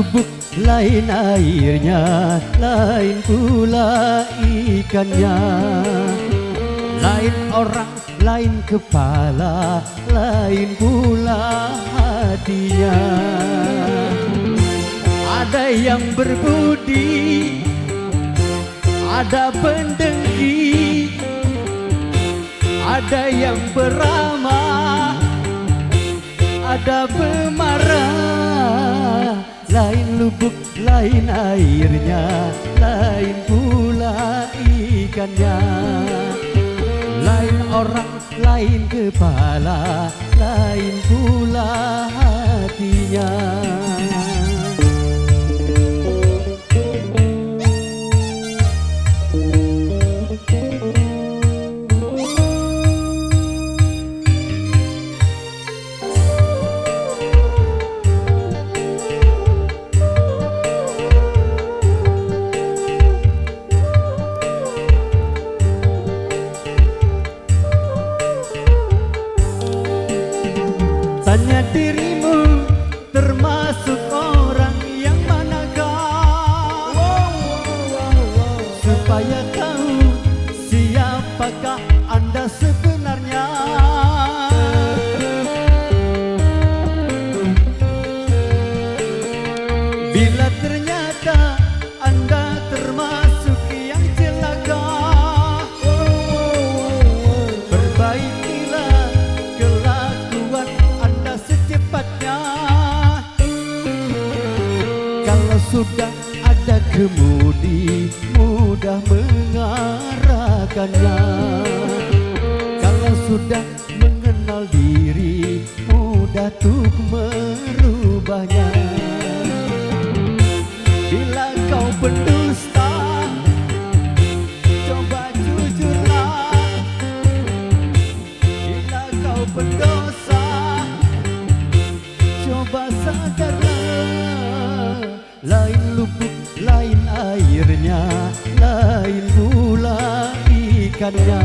lubuk, lain airnya, lain pula ikannya. Lain orang, lain kepala, lain pula hatinya. Ada yang berbudi, ada pendengki, ada yang beramah, ada pemarah. Lain lubuk, lain airnya, lain pula ikannya. Lain orang, lain kepala, lain pula hatinya. Tanya dirimu, termasuk orang yang manakah? Supaya tahu siapakah Anda sebenarnya. Bila ternyata Anda termasuk yang celaka, perbaikilah kelakuan Anda secepatnya. Kalau sudah ada kemudi, mudah mengarahkannya. Kalau sudah mengenal diri, mudah untuk merubahnya. Bila kau pendusta, coba jujurlah. Bila kau pendosa, coba sadarlah. Lain lubuk, lain airnya, lain pula ikannya.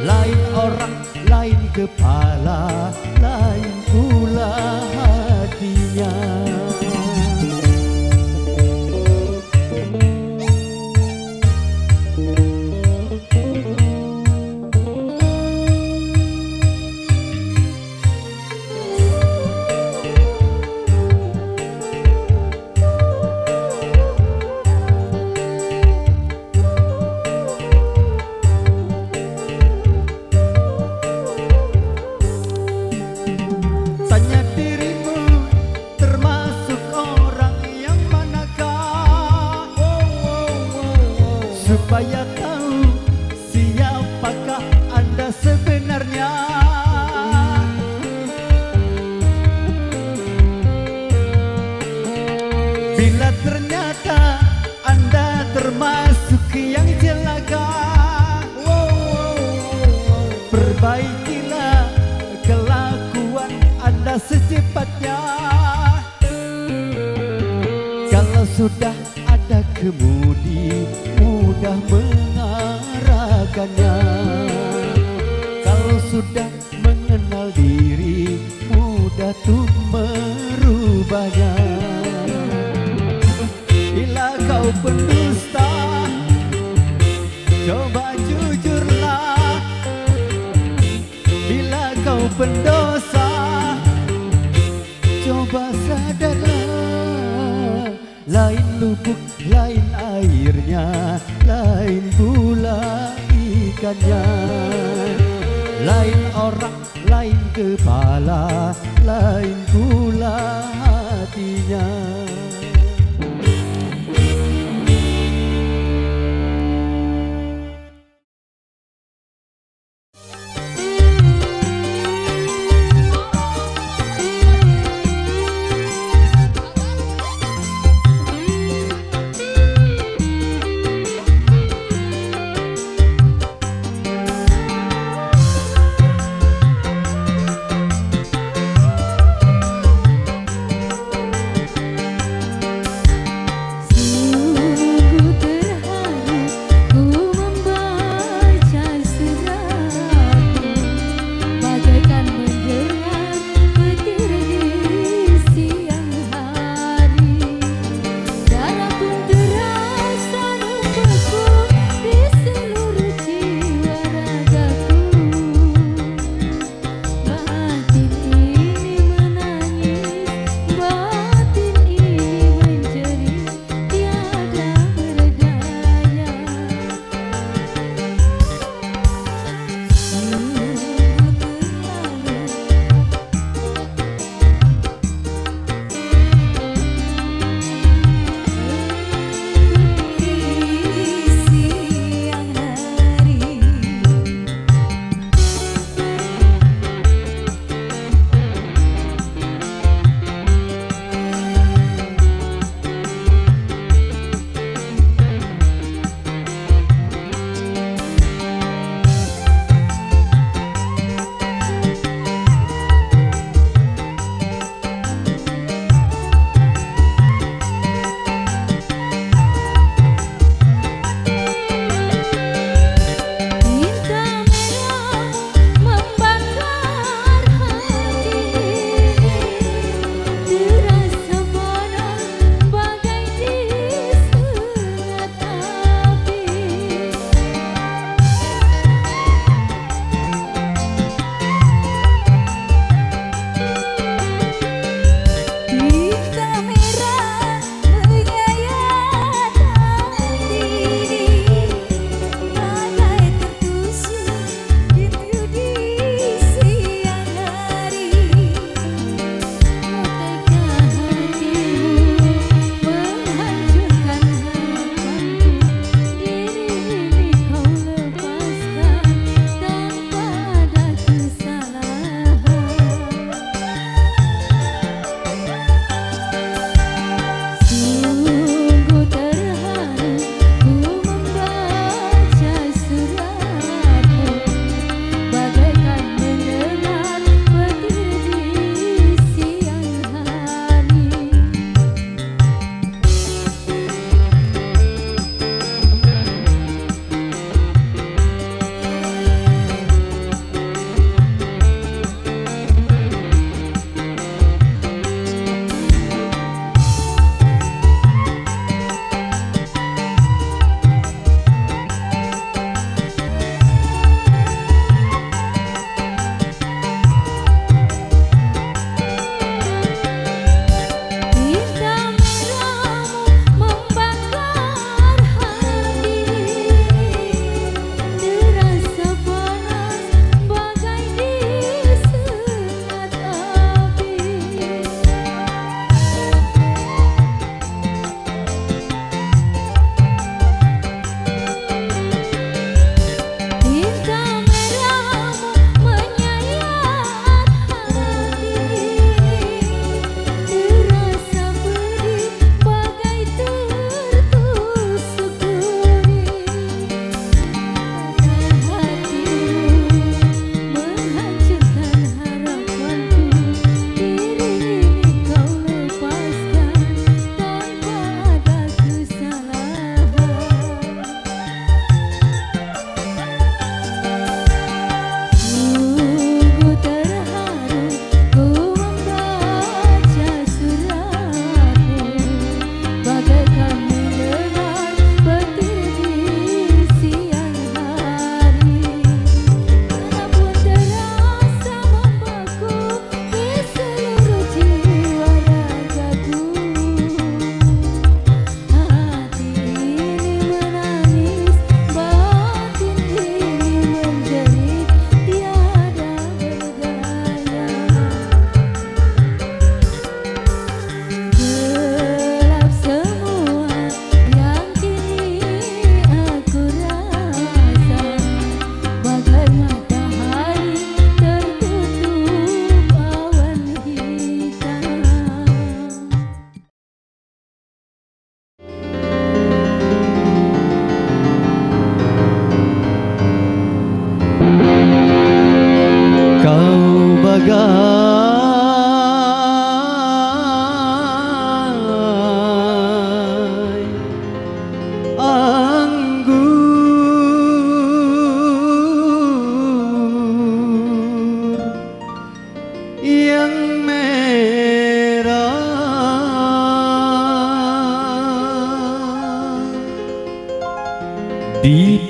Lain orang, lain kepala, lain pula hatinya. Tanya dirimu, termasuk orang yang manakah? Supaya tahu siapakah Anda sebenarnya. Bila ternyata Anda termasuk yang celaka, perbaikilah kelakuan Anda secepatnya. Kalau sudah ada kemudi, mudah mengarahkannya. Kalau sudah mengenal diri, mudah untuk merubahnya. Bila kau pendusta, coba jujurlah. Bila kau pendosa, coba sadarlah. Lain lubuk, lain airnya, lain pula ikannya. Lain orang, lain kepala, lain pula hatinya.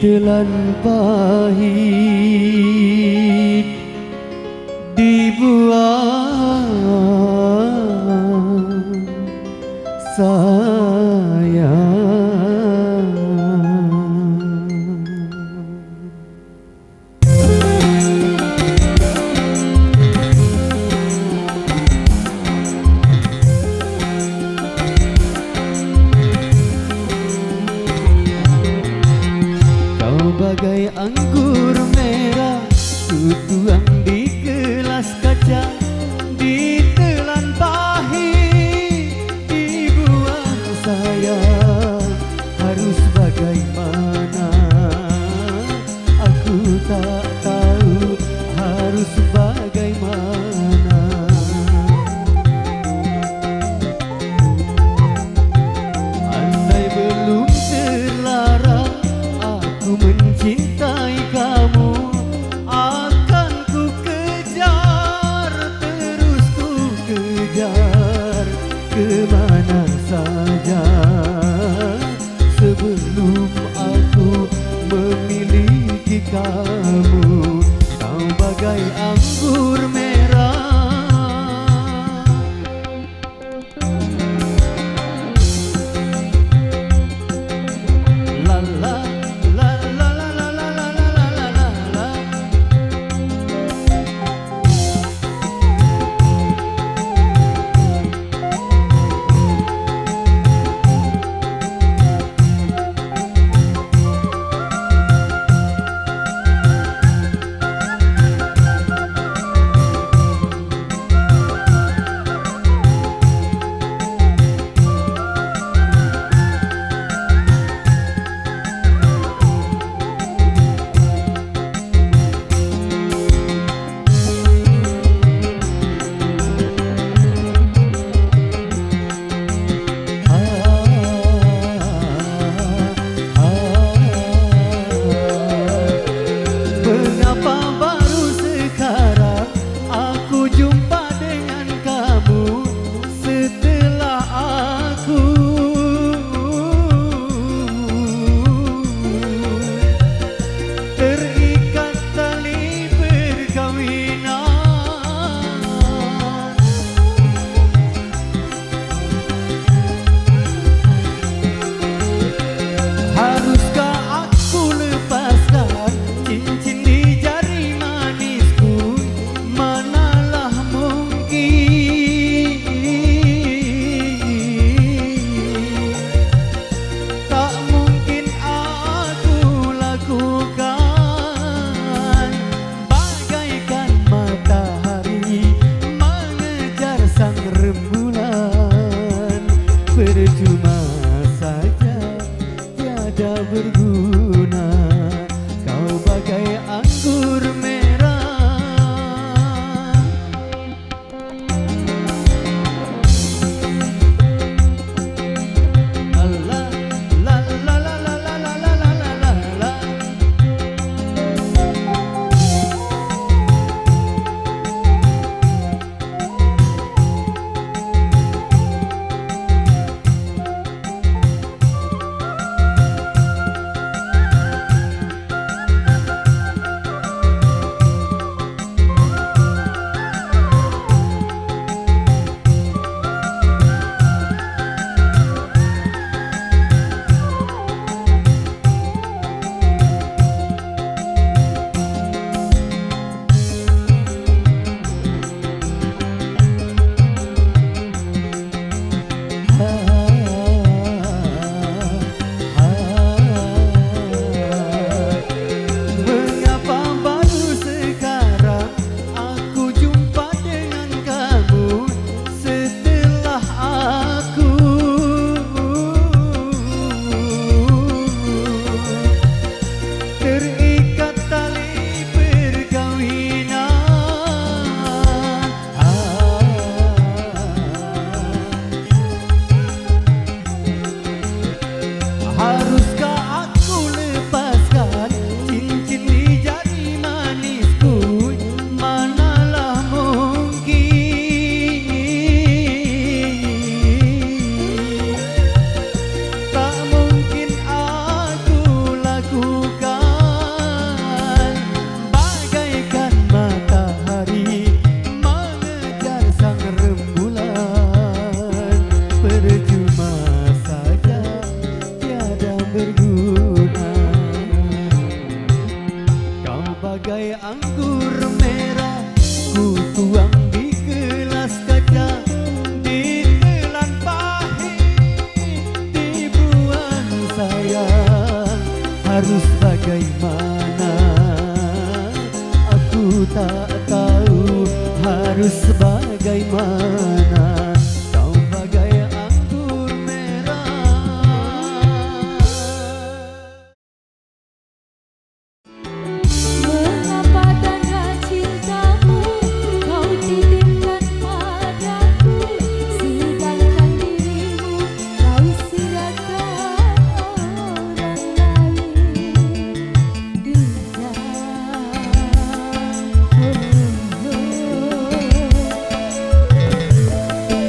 ditelan pahit dibuang sayang. Kau bagai anggur merah, kutuang di gelas kaca, ditelan pahit, dibuang sayang. Harus bagaimana? Aku tak tahu harus bagaimana. Andai belum terlarang aku mencintai kamu, akan ku kejar, terus ku kejar kemana saja, sebelum aku memiliki kamu. Kau bagai anggur merah, la la la la la la la la la la la la. Mengapa baru sekarang aku jumpa dengan kamu, setelah aku terikat tali perkawinan? Haruskah aku lepaskan cincin di jari bagai anggur merah, ku tuang di gelas kaca, ditelan pahit, dibuang sayang. Harus bagaimana? Aku tak tahu harus bagaimana. Kau bagai anggur merah. Mengapa tanda cintamu kau titipkan padaku, sedangkan dirimu kau serahkan orang lain. Indah, oh, oh.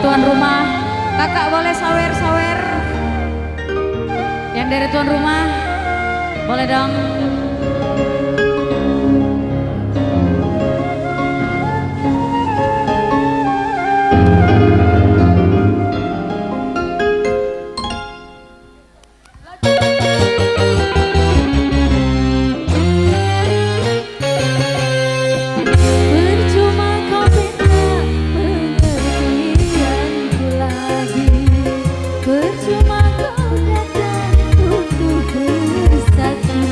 tuan rumah. Kakak boleh sawer-sawer. Yang dari tuan rumah boleh dong. Percuma kau datang untuk bersatu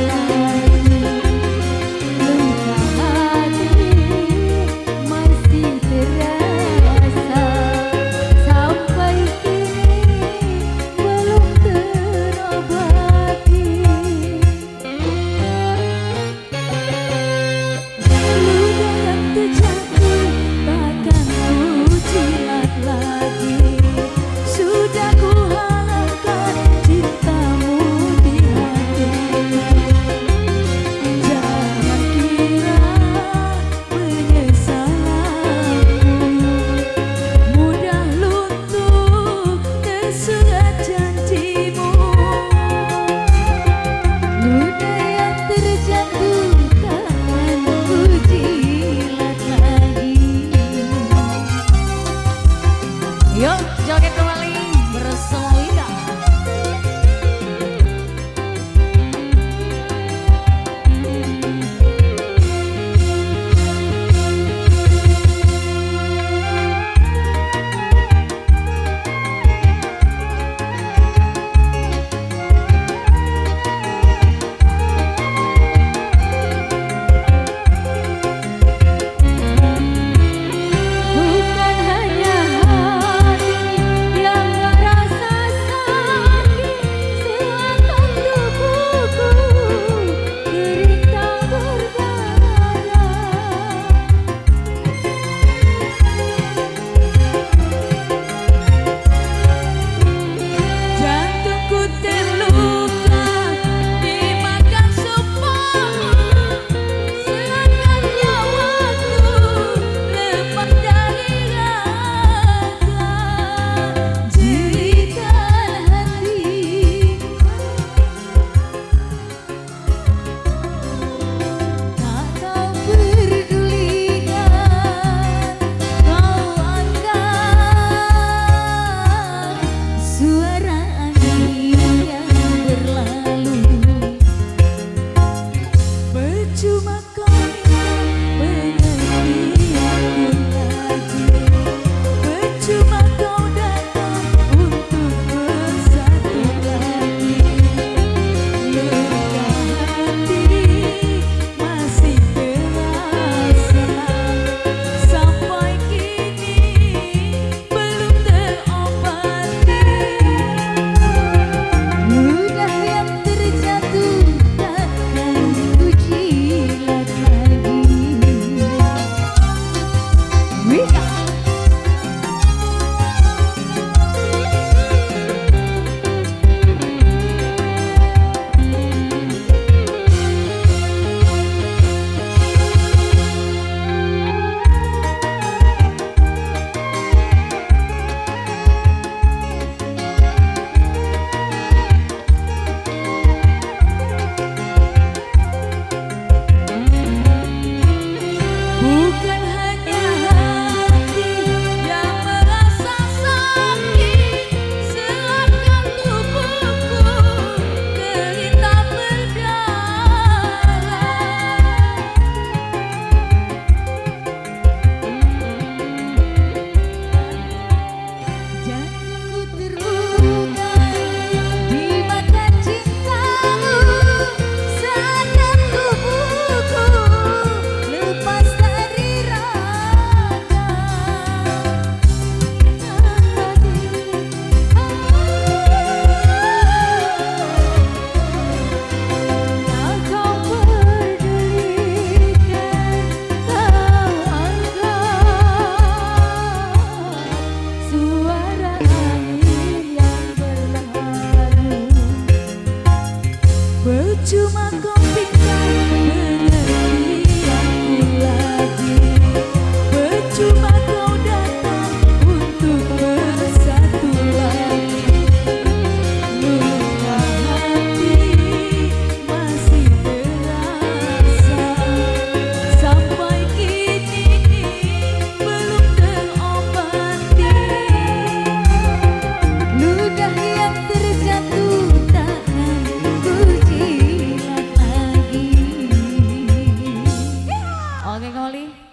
Oke kembali.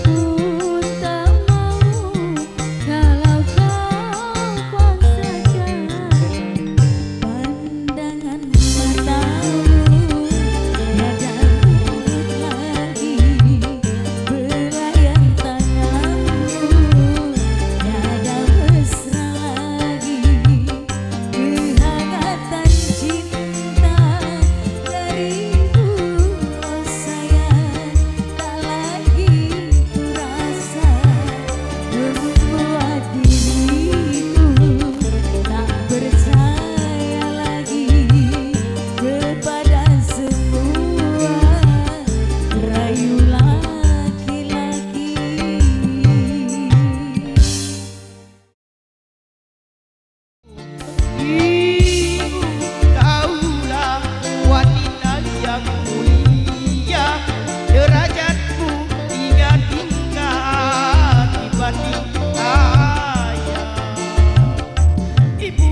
pun tak mau kalau kau paksakan pandangan matamu. Tiada buat lagi belayan tanganmu, tiada mesra lagi kehangatan cinta darimu. Oh sayang, tak lagi kurasa membuat diriku tak percaya lagi kepada semua rayu laki-laki. Ibu, kaulah wanita yang mulia, derajatku tingkat dibanding ayah. Ibu,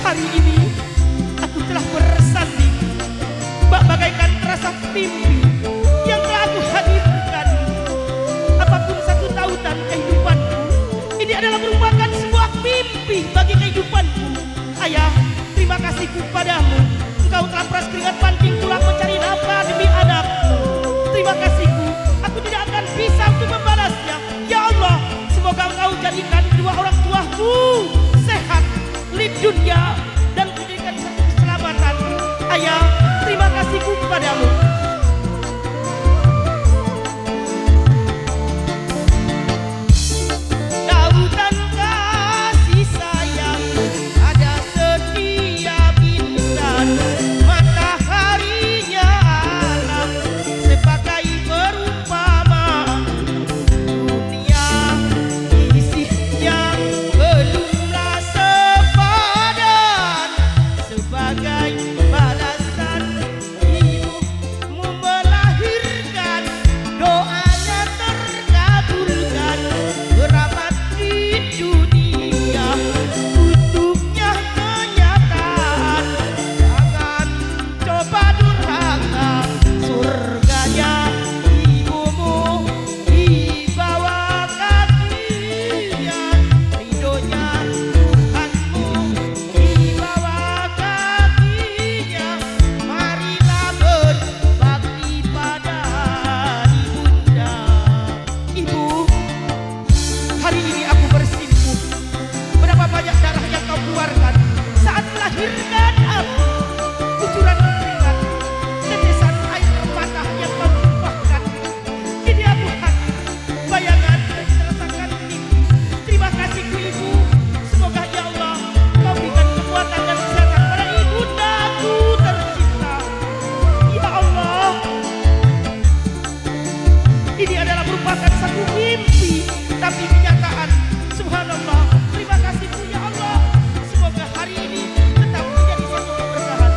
hari ini aku telah bersanding bagaikan terasa mimpi yang telah aku hadirkan. Apapun satu tautan kehidupanku, ini adalah merupakan sebuah mimpi bagi kehidupanku. Ayah, terima kasihku padamu. Engkau telah peras keringat banting tulang mencari nafkah demi anakku. Terima kasihku, aku tidak akan bisa untuk membalasnya. Ya Allah, semoga engkau jadikan kedua orang tuaku sehat, lid dunia, dan diberikan satu keselamatan. Ayah, terima kasihku padamu. Lautan kasih sayang ada setiap insan, mataharinya alam sebagai perumpama dunia, isinya belumlah sepadan sebagai balasan ibumu melahirkan, doanya terkabulkan, beramat di dunia, kutubnya kenyataan, jangan coba durhaka, surganya ibumu di bawah kakinya, ridhonya Tuhanmu di bawah kakinya. Marilah berbakti pada ibunda. Ibu, hari ini aku bersimpuh berapa banyak darah yang kau keluarkan saat melahirkan aku. Kucuran keringat, tetesan air mata yang kau tumpahkan. Kini aku hadir, bayangan dan merasakan mimpi. Terima kasihku Ibu. Semoga ya Allah kau berikan kekuatan dan kesehatan pada ibundaku tercinta. Ya Allah, ini adalah merupakan satu mimpi, tapi kenyataan. Subhanallah, terima kasihku ya Allah. Semoga hari ini tetap menjadi satu keberkahan.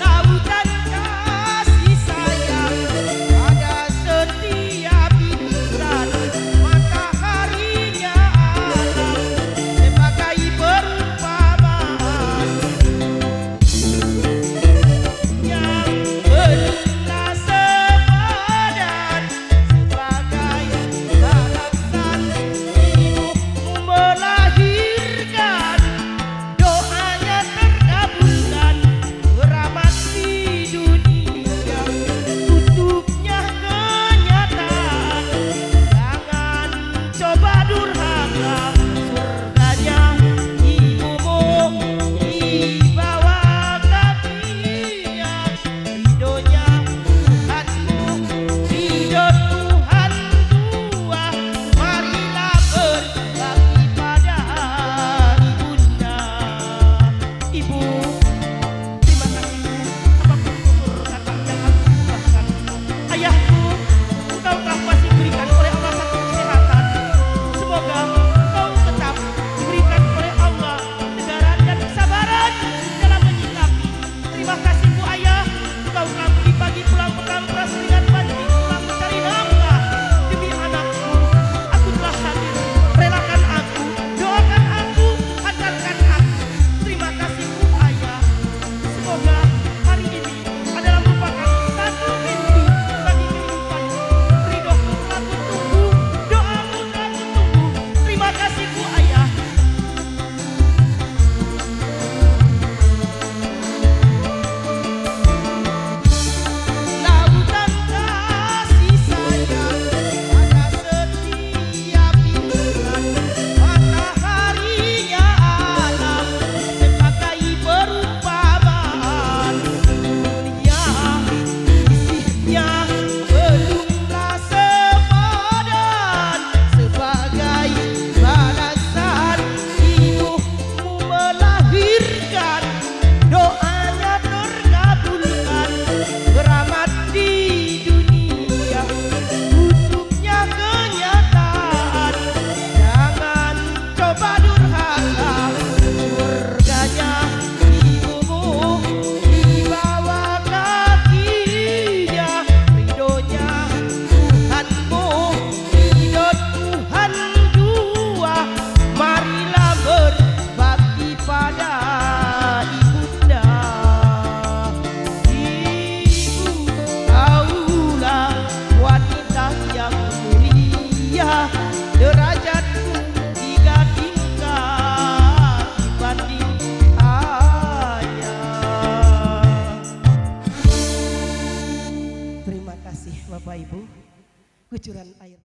Lautan kasih sayang ada setiap insan, mataharinya alam sebagai perumpamaan yang belumlah sepadan sebagai balasan ibumu melahirkan, doanya terkabulkan, beramat di dunia, kutubnya kenyataan, jangan coba durhaka, surganya ibumu di bawah kakinya, ridhonya Tuhanmu, ridho Tuhan tua. Marilah berbakti pada ibunda. Ibu, terima kasih. Apapun tutur kata yang aku ucapkan. Ayahku, engkau telah pasti diberikan oleh Allah satu kesehatan. Semoga engkau tetap diberikan oleh Allah ketegaran dan kesabaran dalam menyikapi. Terima kasih Bu Ayah, engkau telah pagi-pagi pulang pekan peras keringat banting tulang mencari nafkah demi anakku. Aku telah hadir, relakan aku, doakan aku, hantarkan aku. Terima kasih Bu Ayah. Semoga kasih Bapak Ibu. Kucuran air.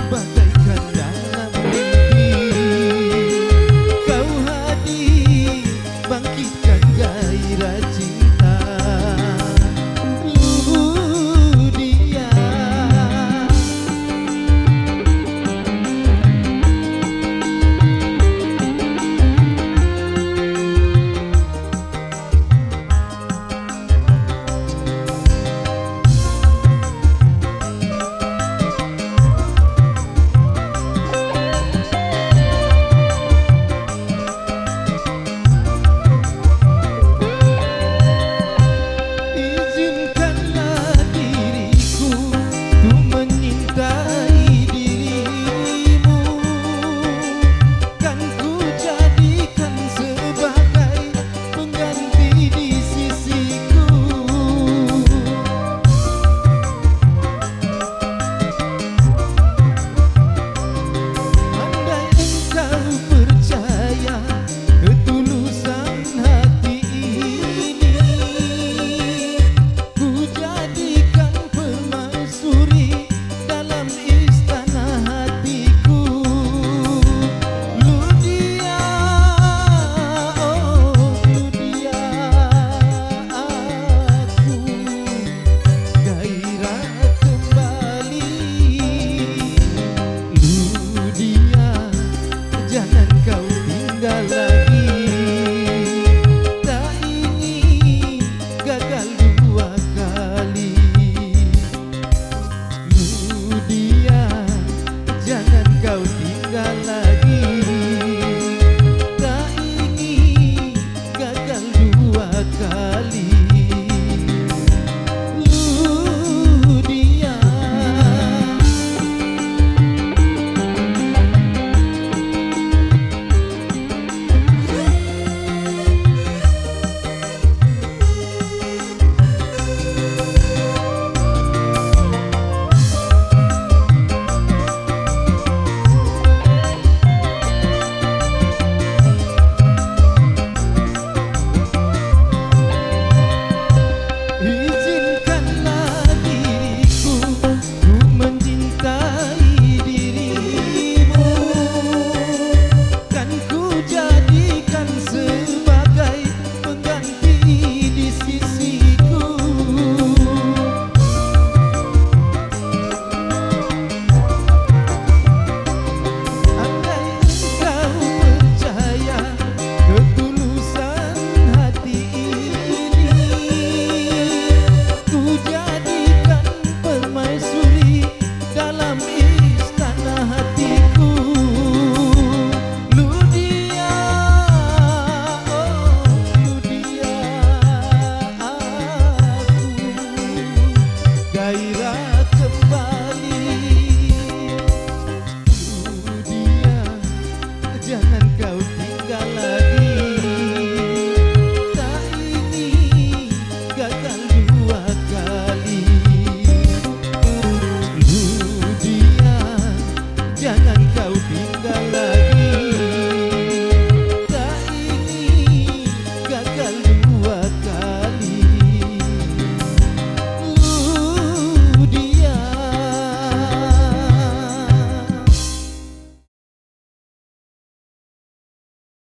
Bagai